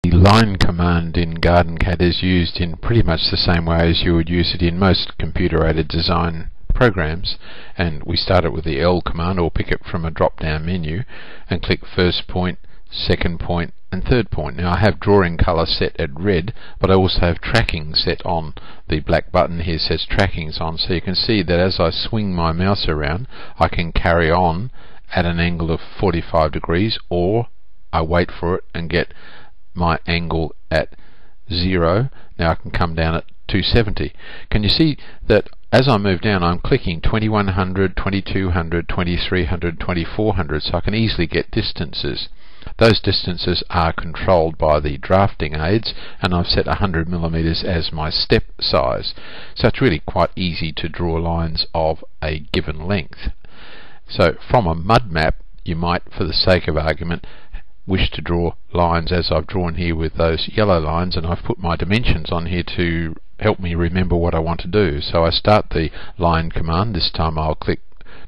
The line command in GardenCAD is used in pretty much the same way as you would use it in most computer-aided design programs, and we start it with the L command, or pick it from a drop-down menu, and click first point, second point and third point. Now I have drawing color set at red, but I also have tracking set on. The black button here says tracking's on, so you can see that as I swing my mouse around I can carry on at an angle of 45 degrees, or I wait for it and get my angle at 0. Now I can come down at 270. Can you see that as I move down I'm clicking 2100, 2200, 2300, 2400, so I can easily get distances. Those distances are controlled by the drafting aids, and I've set 100 millimeters as my step size. So it's really quite easy to draw lines of a given length. So from a mud map you might, for the sake of argument, wish to draw lines as I've drawn here with those yellow lines, and I've put my dimensions on here to help me remember what I want to do. So I start the line command. This time I'll click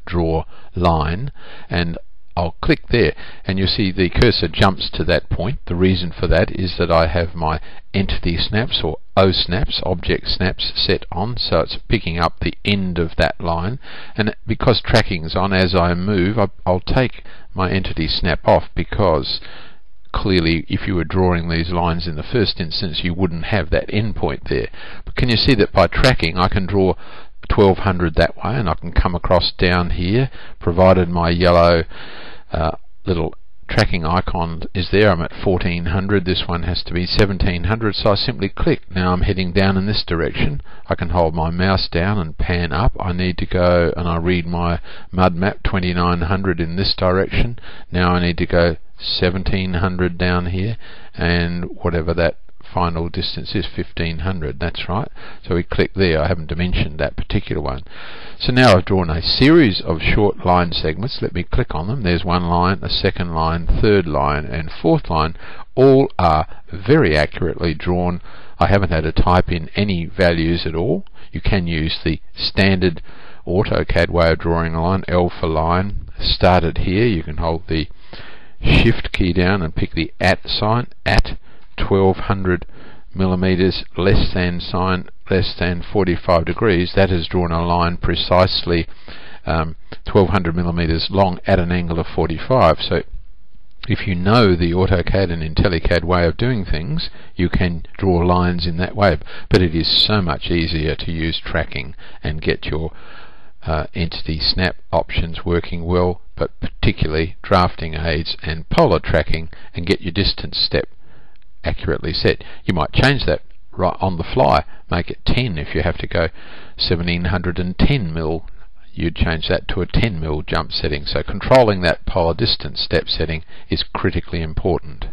draw line, and I'll click there, and you'll see the cursor jumps to that point. The reason for that is that I have my entity snaps, or O snaps, object snaps, set on, so it's picking up the end of that line, and because tracking's on, as I move I'll take my entity snap off, because clearly if you were drawing these lines in the first instance you wouldn't have that end point there. But can you see that by tracking I can draw 1200 that way, and I can come across down here, provided my yellow little tracking icon is there. I'm at 1400, this one has to be 1700, so I simply click. Now I'm heading down in this direction. I can hold my mouse down and pan up. I need to go, and I read my mud map, 2900 in this direction. Now I need to go 1700 down here, and whatever that final distance is, 1500, that's right. So we click there. I haven't dimensioned that particular one. So now I've drawn a series of short line segments. Let me click on them. There's one line, a second line, third line and fourth line. All are very accurately drawn. I haven't had to type in any values at all. You can use the standard AutoCAD way of drawing a line, L for line. Start it here. You can hold the shift key down and pick the at sign, at 1200 millimeters, less than sign, less than 45 degrees. That has drawn a line precisely 1200 millimeters long at an angle of 45. So if you know the AutoCAD and IntelliCAD way of doing things, you can draw lines in that way, but it is so much easier to use tracking and get your entity snap options working well, but particularly drafting aids and polar tracking, and get your distance step accurately set. You might change that right on the fly, make it 10. If you have to go 1710 mil, you'd change that to a 10 mil jump setting. So controlling that polar distance step setting is critically important.